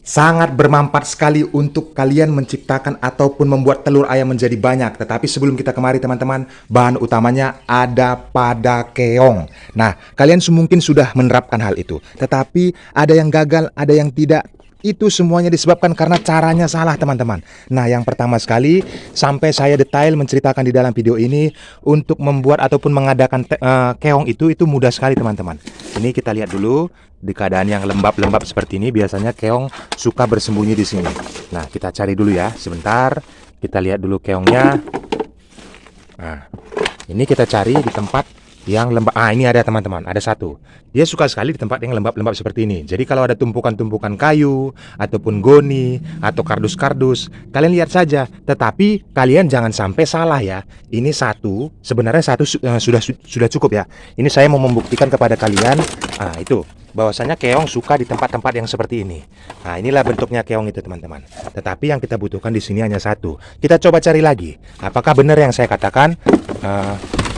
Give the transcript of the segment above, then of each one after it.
Sangat bermanfaat sekali untuk kalian menciptakan ataupun membuat telur ayam menjadi banyak. Tetapi sebelum kita kemari teman-teman, bahan utamanya ada pada keong. Nah, kalian mungkin sudah menerapkan hal itu. Tetapi ada yang gagal, ada yang tidak. Itu semuanya disebabkan karena caranya salah teman-teman. Nah, yang pertama sekali, sampai saya detail menceritakan di dalam video ini, untuk membuat ataupun mengadakan keong itu mudah sekali teman-teman. Ini kita lihat dulu. Di keadaan yang lembab-lembab seperti ini, biasanya keong suka bersembunyi di sini. Nah, kita cari dulu ya, sebentar. Kita lihat dulu keongnya. Nah, ini kita cari di tempat yang lembab. Ini ada teman-teman, ada satu. Dia suka sekali di tempat yang lembab-lembab seperti ini. Jadi kalau ada tumpukan-tumpukan kayu, ataupun goni, atau kardus-kardus, kalian lihat saja. Tetapi kalian jangan sampai salah ya. Ini satu, sebenarnya satu sudah cukup ya. Ini saya mau membuktikan kepada kalian. Itu bahwasanya keong suka di tempat-tempat yang seperti ini. Nah, inilah bentuknya keong itu teman-teman. Tetapi yang kita butuhkan di sini hanya satu. Kita coba cari lagi. Apakah benar yang saya katakan?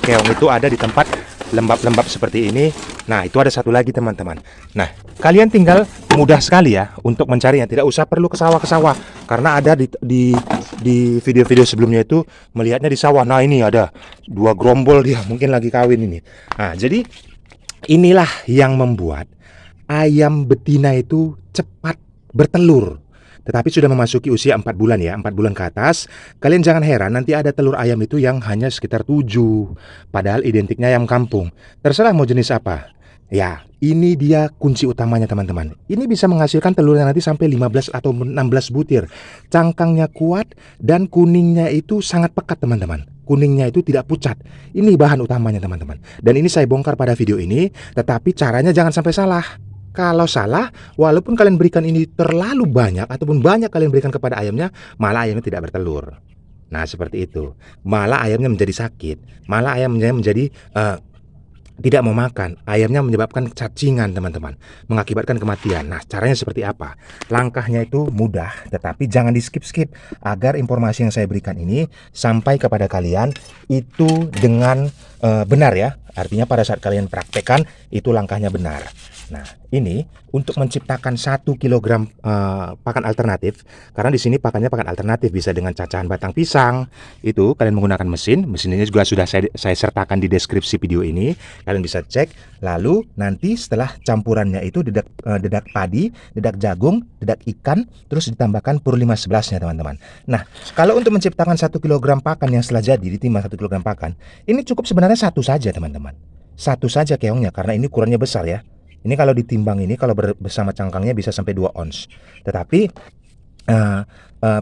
Keong itu ada di tempat lembab-lembab seperti ini. Nah, itu ada satu lagi teman-teman. Nah, kalian tinggal mudah sekali ya untuk mencarinya. Tidak usah perlu ke sawah karena ada di video-video sebelumnya itu melihatnya di sawah. Nah, ini ada 2 gerombol dia, mungkin lagi kawin ini. Nah, jadi inilah yang membuat ayam betina itu cepat bertelur. Tetapi sudah memasuki usia 4 bulan ya, 4 bulan ke atas. Kalian jangan heran nanti ada telur ayam itu yang hanya sekitar 7. Padahal identiknya ayam kampung. Terserah mau jenis apa. Ya, ini dia kunci utamanya teman-teman. Ini bisa menghasilkan telurnya nanti sampai 15 atau 16 butir. Cangkangnya kuat dan kuningnya itu sangat pekat teman-teman. Kuningnya itu tidak pucat. Ini bahan utamanya teman-teman. Dan ini saya bongkar pada video ini, tetapi caranya jangan sampai salah. Kalau salah, walaupun kalian berikan ini terlalu banyak ataupun banyak kalian berikan kepada ayamnya, malah ayamnya tidak bertelur. Nah, seperti itu. Malah ayamnya menjadi sakit. Malah ayamnya menjadi tidak mau makan. Ayamnya menyebabkan cacingan teman-teman, mengakibatkan kematian. Nah, caranya seperti apa? Langkahnya itu mudah, tetapi jangan di skip-skip agar informasi yang saya berikan ini sampai kepada kalian itu dengan benar ya. Artinya pada saat kalian praktekkan itu langkahnya benar. Nah, ini untuk menciptakan 1 kilogram pakan alternatif, karena di sini pakannya pakan alternatif, bisa dengan cacahan batang pisang. Itu kalian menggunakan mesin ini juga sudah saya sertakan di deskripsi video ini. Kalian bisa cek. Lalu nanti setelah campurannya itu dedak padi, dedak jagung, dedak ikan, terus ditambahkan pur 511-nya teman-teman. Nah, kalau untuk menciptakan 1 kilogram pakan yang setelah jadi ditimbang 1 kilogram pakan, ini cukup sebenarnya satu saja teman-teman. Satu saja keongnya karena ini ukurannya besar ya. Ini kalau ditimbang ini kalau bersama cangkangnya bisa sampai 2 ons. Tetapi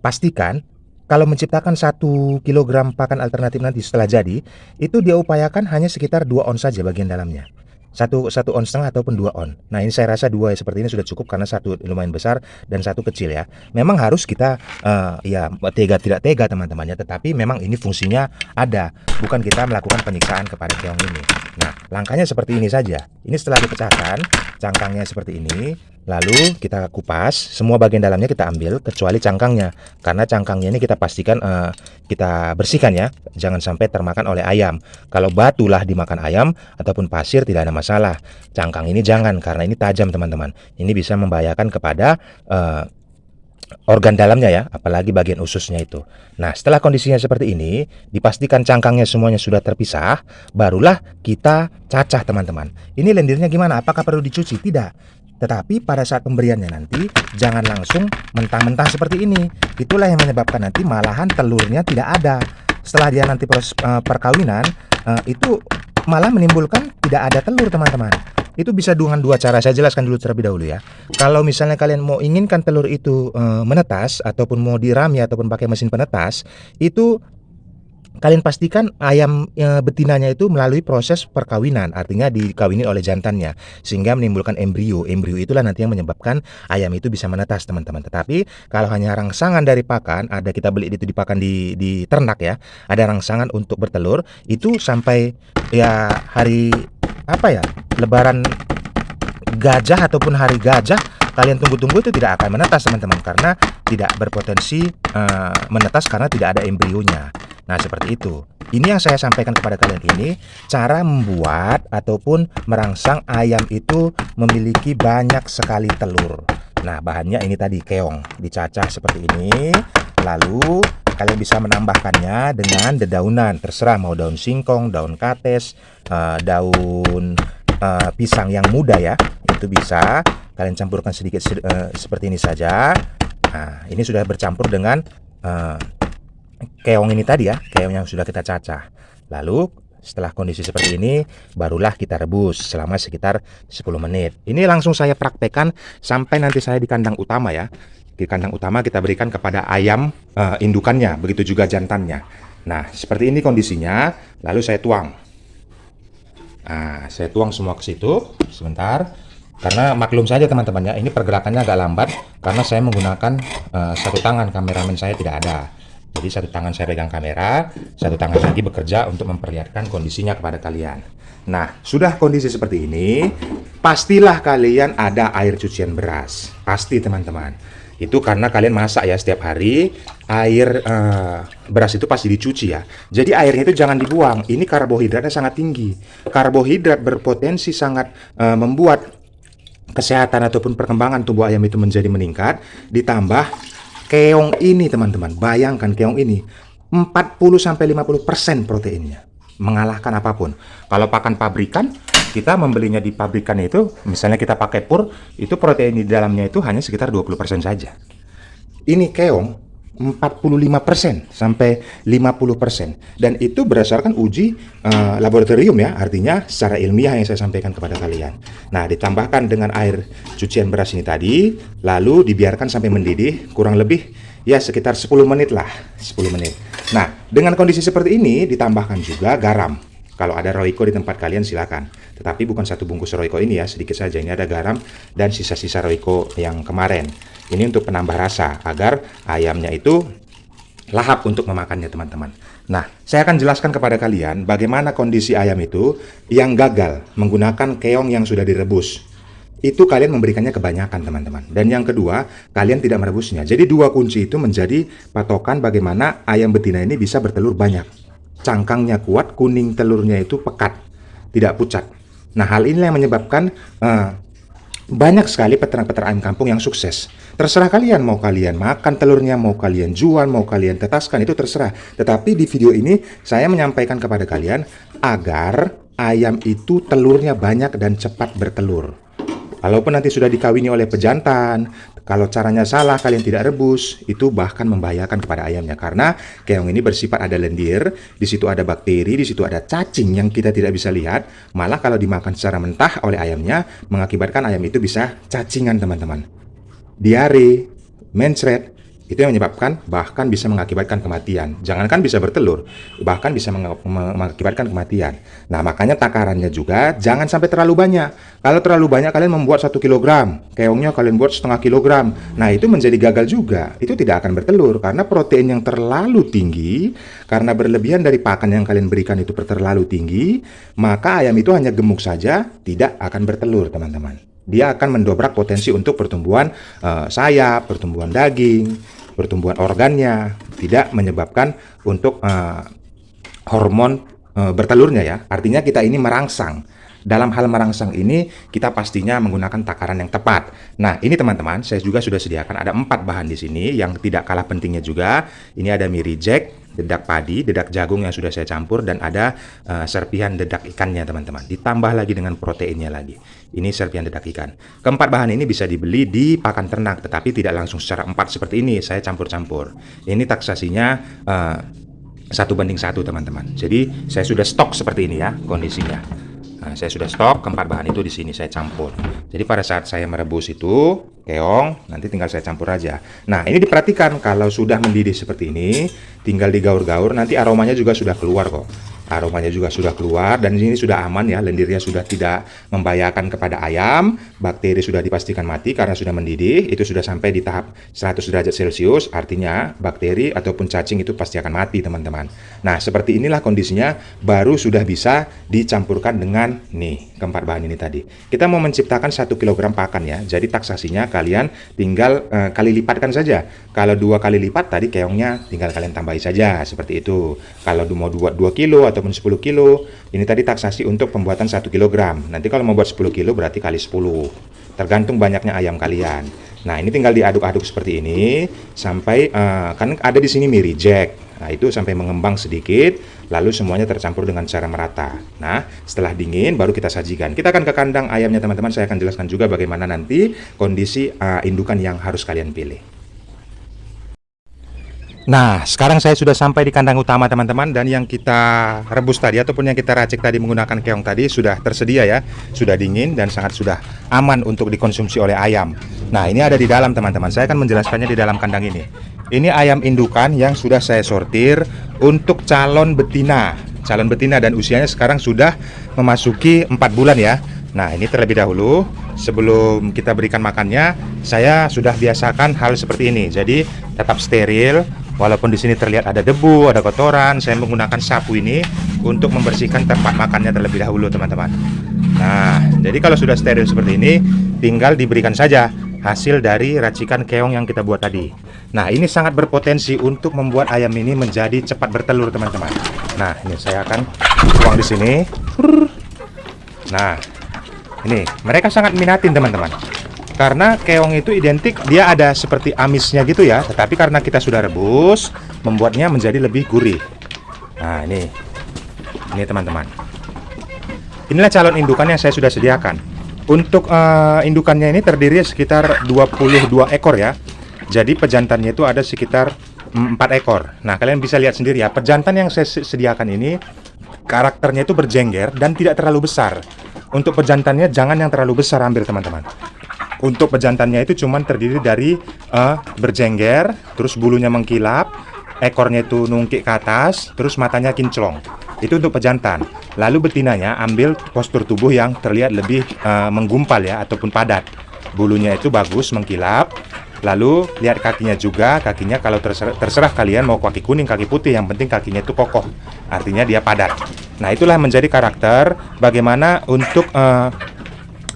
pastikan kalau menciptakan 1 kilogram pakan alternatif nanti setelah jadi, itu dia upayakan hanya sekitar 2 ons saja bagian dalamnya. 1 ons setengah ataupun 2 on. Nah, ini saya rasa 2 seperti ini sudah cukup karena 1 lumayan besar dan 1 kecil ya. Memang harus kita ya tega tidak tega teman-temannya, tetapi memang ini fungsinya ada, bukan kita melakukan penyiksaan kepada keong ini. Nah, langkahnya seperti ini saja. Ini setelah dipecahkan, cangkangnya seperti ini, lalu kita kupas, semua bagian dalamnya kita ambil kecuali cangkangnya. Karena cangkangnya ini kita pastikan kita bersihkan ya, jangan sampai termakan oleh ayam. Kalau batulah dimakan ayam ataupun pasir tidak ada masalah. Cangkang ini jangan karena ini tajam teman-teman. Ini bisa membahayakan kepada organ dalamnya ya, apalagi bagian ususnya itu. Nah, setelah kondisinya seperti ini, dipastikan cangkangnya semuanya sudah terpisah, barulah kita cacah teman-teman. Ini lendirnya gimana? Apakah perlu dicuci? Tidak. Tetapi pada saat pemberiannya nanti, jangan langsung mentah-mentah seperti ini. Itulah yang menyebabkan nanti malahan telurnya tidak ada. Setelah dia nanti proses perkawinan, itu malah menimbulkan tidak ada telur teman-teman. Itu bisa dengan 2 cara, saya jelaskan dulu terlebih dahulu ya. Kalau misalnya kalian mau inginkan telur itu menetas ataupun mau dirami ataupun pakai mesin penetas, itu kalian pastikan ayam betinanya itu melalui proses perkawinan, artinya dikawini oleh jantannya sehingga menimbulkan embrio. Embrio itulah nanti yang menyebabkan ayam itu bisa menetas teman-teman. Tetapi kalau hanya rangsangan dari pakan, ada kita beli itu di pakan di ternak ya, ada rangsangan untuk bertelur, itu sampai ya hari apa ya, lebaran gajah ataupun hari gajah, kalian tunggu-tunggu itu tidak akan menetas teman-teman, karena tidak berpotensi menetas karena tidak ada embrionya. Nah, seperti itu. Ini yang saya sampaikan kepada kalian ini, cara membuat ataupun merangsang ayam itu memiliki banyak sekali telur. Nah, bahannya ini tadi keong, dicacah seperti ini. Lalu kalian bisa menambahkannya dengan dedaunan, terserah mau daun singkong, daun kates, daun pisang yang muda ya, itu bisa kalian campurkan sedikit seperti ini saja. Nah, ini sudah bercampur dengan keong ini tadi ya, keong yang sudah kita cacah. Lalu setelah kondisi seperti ini, barulah kita rebus selama sekitar 10 menit. Ini langsung saya praktekkan sampai nanti saya di kandang utama ya. Di kandang utama kita berikan kepada ayam indukannya, begitu juga jantannya. Nah, seperti ini kondisinya. Lalu saya tuang. Nah, saya tuang semua ke situ. Sebentar. Karena maklum saja teman-teman ya, ini pergerakannya agak lambat karena saya menggunakan satu tangan, kameramen saya tidak ada. Jadi satu tangan saya pegang kamera, satu tangan lagi bekerja untuk memperlihatkan kondisinya kepada kalian. Nah, sudah kondisi seperti ini, pastilah kalian ada air cucian beras. Pasti teman-teman. Itu karena kalian masak ya setiap hari, air beras itu pasti dicuci ya. Jadi airnya itu jangan dibuang. Ini karbohidratnya sangat tinggi. Karbohidrat berpotensi sangat membuat kesehatan ataupun perkembangan tubuh ayam itu menjadi meningkat. Ditambah keong ini teman-teman, bayangkan keong ini 40-50% proteinnya, mengalahkan apapun. Kalau pakan pabrikan, kita membelinya di pabrikan itu, misalnya kita pakai pur, itu protein di dalamnya itu hanya sekitar 20% saja. Ini keong 45% sampai 50%, dan itu berdasarkan uji laboratorium ya, artinya secara ilmiah yang saya sampaikan kepada kalian. Nah, ditambahkan dengan air cucian beras ini tadi, lalu dibiarkan sampai mendidih kurang lebih ya sekitar 10 menit lah, 10 menit. Nah, dengan kondisi seperti ini ditambahkan juga garam. Kalau ada Royco di tempat kalian silakan, tetapi bukan satu bungkus Royco ini ya, sedikit saja. Ini ada garam dan sisa-sisa Royco yang kemarin. Ini untuk penambah rasa agar ayamnya itu lahap untuk memakannya teman-teman. Nah, saya akan jelaskan kepada kalian bagaimana kondisi ayam itu yang gagal menggunakan keong yang sudah direbus. Itu kalian memberikannya kebanyakan teman-teman. Dan yang kedua, kalian tidak merebusnya. Jadi dua kunci itu menjadi patokan bagaimana ayam betina ini bisa bertelur banyak. Cangkangnya kuat, kuning telurnya itu pekat, tidak pucat. Nah, hal ini yang menyebabkan banyak sekali peternak-peternak ayam kampung yang sukses. Terserah kalian, mau kalian makan telurnya, mau kalian jual, mau kalian tetaskan, itu terserah. Tetapi di video ini saya menyampaikan kepada kalian agar ayam itu telurnya banyak dan cepat bertelur. Walaupun nanti sudah dikawini oleh pejantan, kalau caranya salah, kalian tidak rebus, itu bahkan membahayakan kepada ayamnya. Karena keong ini bersifat ada lendir, di situ ada bakteri, di situ ada cacing yang kita tidak bisa lihat. Malah kalau dimakan secara mentah oleh ayamnya, mengakibatkan ayam itu bisa cacingan teman-teman. Diare, mencret, itu yang menyebabkan bahkan bisa mengakibatkan kematian. Jangankan bisa bertelur, bahkan bisa mengakibatkan kematian. Nah, makanya takarannya juga jangan sampai terlalu banyak. Kalau terlalu banyak kalian membuat 1 kilogram, keongnya kalian buat setengah kilogram. Nah, itu menjadi gagal juga. Itu tidak akan bertelur karena protein yang terlalu tinggi, karena berlebihan dari pakan yang kalian berikan itu terlalu tinggi, maka ayam itu hanya gemuk saja, tidak akan bertelur, teman-teman. Dia akan mendobrak potensi untuk pertumbuhan sayap, pertumbuhan daging, pertumbuhan organnya, tidak menyebabkan untuk hormon bertelurnya ya. Artinya kita ini merangsang. Dalam hal merangsang ini kita pastinya menggunakan takaran yang tepat. Nah, ini teman-teman, saya juga sudah sediakan ada 4 bahan di sini yang tidak kalah pentingnya juga. Ini ada mie reject, dedak padi, dedak jagung yang sudah saya campur, dan ada serpihan dedak ikannya teman-teman. Ditambah lagi dengan proteinnya lagi. Ini serpihan dedak ikan. Keempat bahan ini bisa dibeli di pakan ternak, tetapi tidak langsung secara 4 seperti ini. Saya campur-campur. Ini taksasinya 1:1 teman-teman. Jadi saya sudah stok seperti ini ya kondisinya. Nah, saya sudah stok keempat bahan itu di sini saya campur. Jadi pada saat saya merebus itu keong, nanti tinggal saya campur aja. Nah, ini diperhatikan kalau sudah mendidih seperti ini, tinggal digaur-gaur, nanti aromanya juga sudah keluar kok. Aromanya juga sudah keluar dan ini sudah aman ya, lendirnya sudah tidak membahayakan kepada ayam, bakteri sudah dipastikan mati karena sudah mendidih, itu sudah sampai di tahap 100 derajat Celcius, artinya bakteri ataupun cacing itu pasti akan mati teman-teman. Nah, seperti inilah kondisinya, baru sudah bisa dicampurkan dengan nih keempat bahan ini tadi. Kita mau menciptakan 1 kilogram pakan ya, jadi taksasinya kalian tinggal kali lipatkan saja. Kalau 2 kali lipat tadi keongnya tinggal kalian tambahi saja seperti itu. Kalau mau buat 2 kilo ataupun 10 kilo, ini tadi taksasi untuk pembuatan 1 kilogram. Nanti kalau mau buat 10 kilo berarti kali 10. Tergantung banyaknya ayam kalian. Nah, ini tinggal diaduk-aduk seperti ini sampai kan ada di sini mie reject. Nah, itu sampai mengembang sedikit, lalu semuanya tercampur dengan cara merata. Nah, setelah dingin baru kita sajikan. Kita akan ke kandang ayamnya, teman-teman. Saya akan jelaskan juga bagaimana nanti kondisi indukan yang harus kalian pilih. Nah, sekarang saya sudah sampai di kandang utama, teman-teman, dan yang kita rebus tadi ataupun yang kita racik tadi menggunakan keong tadi sudah tersedia ya, sudah dingin dan sangat sudah aman untuk dikonsumsi oleh ayam. Nah, ini ada di dalam, teman-teman. Saya akan menjelaskannya di dalam kandang ini. Ini ayam indukan yang sudah saya sortir untuk calon betina dan usianya sekarang sudah memasuki 4 bulan ya. Nah, ini terlebih dahulu sebelum kita berikan makannya, saya sudah biasakan hal seperti ini. Jadi tetap steril. Walaupun di sini terlihat ada debu, ada kotoran, saya menggunakan sapu ini untuk membersihkan tempat makannya terlebih dahulu, teman-teman. Nah, jadi kalau sudah steril seperti ini, tinggal diberikan saja hasil dari racikan keong yang kita buat tadi. Nah, ini sangat berpotensi untuk membuat ayam ini menjadi cepat bertelur, teman-teman. Nah, ini saya akan tuang di sini. Nah, ini mereka sangat minatin, teman-teman. Karena keong itu identik, dia ada seperti amisnya gitu ya. Tetapi karena kita sudah rebus, membuatnya menjadi lebih gurih. Nah, ini teman-teman. Inilah calon indukan yang saya sudah sediakan. Untuk indukannya ini terdiri sekitar 22 ekor ya. Jadi pejantannya itu ada sekitar 4 ekor. Nah, kalian bisa lihat sendiri ya, pejantan yang saya sediakan ini karakternya itu berjengger dan tidak terlalu besar. Untuk pejantannya jangan yang terlalu besar ambil, teman-teman. Untuk pejantannya itu cuman terdiri dari berjengger, terus bulunya mengkilap, ekornya itu nungkik ke atas, terus matanya kinclong. Itu untuk pejantan. Lalu betinanya ambil postur tubuh yang terlihat lebih menggumpal ya, ataupun padat. Bulunya itu bagus, mengkilap. Lalu lihat kakinya juga, kakinya kalau terserah kalian mau kaki kuning, kaki putih, yang penting kakinya itu kokoh. Artinya dia padat. Nah, itulah menjadi karakter bagaimana untuk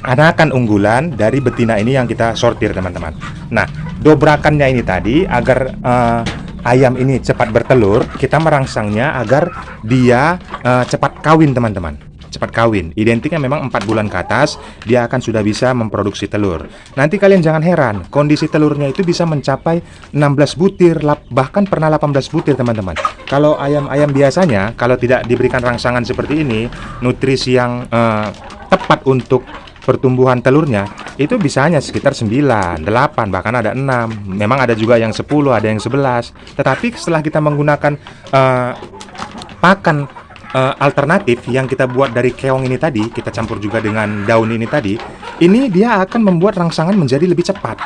anakan unggulan dari betina ini yang kita sortir, teman-teman. Nah, dobrakannya ini tadi agar ayam ini cepat bertelur, kita merangsangnya agar dia cepat kawin, teman-teman. Cepat kawin. Identiknya memang 4 bulan ke atas, dia akan sudah bisa memproduksi telur. Nanti kalian jangan heran, kondisi telurnya itu bisa mencapai 16 butir, bahkan pernah 18 butir, teman-teman. Kalau ayam-ayam biasanya, kalau tidak diberikan rangsangan seperti ini, nutrisi yang tepat untuk pertumbuhan telurnya itu bisa hanya sekitar 9, 8, bahkan ada 6. Memang ada juga yang 10, ada yang 11. Tetapi setelah kita menggunakan pakan alternatif yang kita buat dari keong ini tadi, kita campur juga dengan daun ini tadi, ini dia akan membuat rangsangan menjadi lebih cepat.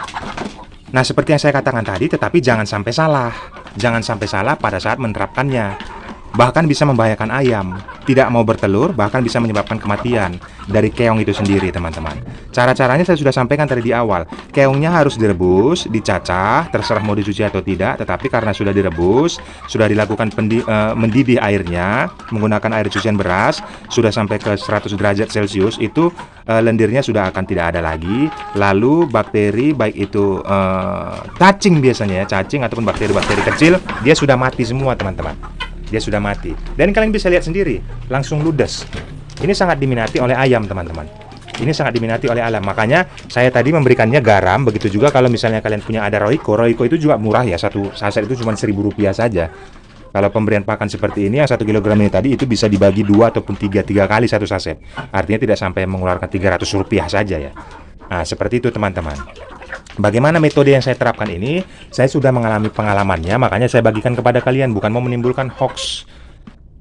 Nah, seperti yang saya katakan tadi, tetapi jangan sampai salah. Jangan sampai salah pada saat menerapkannya. Bahkan bisa membahayakan ayam, tidak mau bertelur, bahkan bisa menyebabkan kematian dari keong itu sendiri, teman-teman. Cara-caranya saya sudah sampaikan tadi di awal. Keongnya harus direbus, dicacah, terserah mau dicuci atau tidak, tetapi karena sudah direbus, sudah dilakukan mendidih airnya menggunakan air cucian beras, sudah sampai ke 100 derajat Celcius, itu lendirnya sudah akan tidak ada lagi. Lalu bakteri, baik itu cacing biasanya ya, cacing ataupun bakteri-bakteri kecil, dia sudah mati semua, teman-teman. Dia sudah mati. Dan kalian bisa lihat sendiri, langsung ludes. Ini sangat diminati oleh ayam, teman-teman. Ini sangat diminati oleh ayam. Makanya saya tadi memberikannya garam. Begitu juga kalau misalnya kalian punya ada Royco. Royco itu juga murah ya. Satu saset itu cuma Rp1.000 saja. Kalau pemberian pakan seperti ini, yang 1 kilogram ini tadi itu bisa dibagi 2 ataupun 3 kali satu saset. Artinya tidak sampai mengeluarkan Rp300 saja ya. Nah, seperti itu, teman-teman. Bagaimana metode yang saya terapkan ini? Saya sudah mengalami pengalamannya, makanya saya bagikan kepada kalian, bukan mau menimbulkan hoax.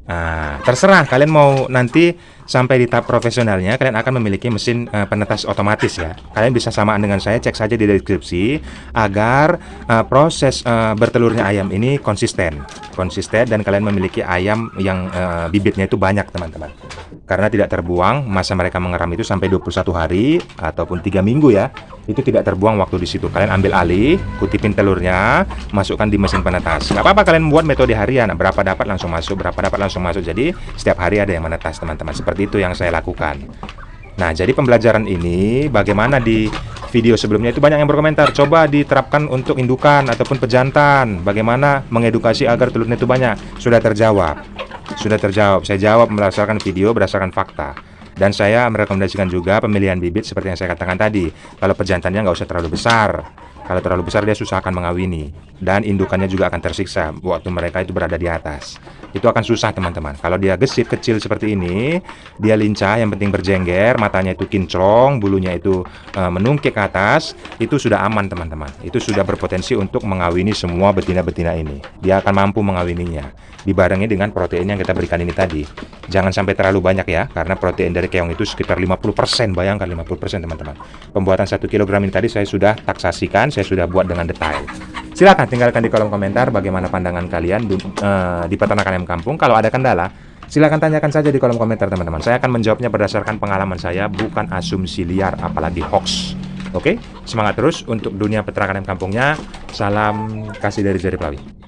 Nah, terserah kalian mau nanti sampai di tahap profesionalnya, kalian akan memiliki mesin penetas otomatis ya. Kalian bisa samaan dengan saya, cek saja di deskripsi agar proses bertelurnya ayam ini konsisten dan kalian memiliki ayam yang bibitnya itu banyak, teman-teman. Karena tidak terbuang, masa mereka mengeram itu sampai 21 hari ataupun 3 minggu ya. Itu tidak terbuang waktu di situ. Kalian ambil alih, kutipin telurnya, masukkan di mesin penetas. Nggak apa-apa kalian membuat metode harian, berapa dapat langsung masuk, berapa dapat langsung masuk. Jadi setiap hari ada yang menetas, teman-teman. Seperti itu yang saya lakukan. Nah, jadi pembelajaran ini bagaimana di video sebelumnya itu banyak yang berkomentar, coba diterapkan untuk indukan ataupun pejantan, bagaimana mengedukasi agar telurnya itu banyak. Sudah terjawab. Saya jawab berdasarkan video, berdasarkan fakta. Dan saya merekomendasikan juga pemilihan bibit seperti yang saya katakan tadi. Kalau pejantannya nggak usah terlalu besar. Kalau terlalu besar dia susah akan mengawini, dan indukannya juga akan tersiksa waktu mereka itu berada di atas. Itu akan susah teman-teman. Kalau dia gesit kecil seperti ini, dia lincah, yang penting berjengger, matanya itu kinclong, bulunya itu menungkik ke atas, itu sudah aman teman-teman. Itu sudah berpotensi untuk mengawini semua betina-betina ini. Dia akan mampu mengawininya, dibarengi dengan protein yang kita berikan ini tadi. Jangan sampai terlalu banyak ya, karena protein dari keong itu sekitar 50%, bayangkan 50% teman-teman. Pembuatan 1 kilogram ini tadi saya sudah taksasikan, saya sudah buat dengan detail. Silakan tinggalkan di kolom komentar bagaimana pandangan kalian di peternakan ayam kampung. Kalau ada kendala, silakan tanyakan saja di kolom komentar teman-teman. Saya akan menjawabnya berdasarkan pengalaman saya, bukan asumsi liar apalagi hoax. Oke, semangat terus untuk dunia peternakan ayam kampungnya. Salam kasih dari Jerry Plawi.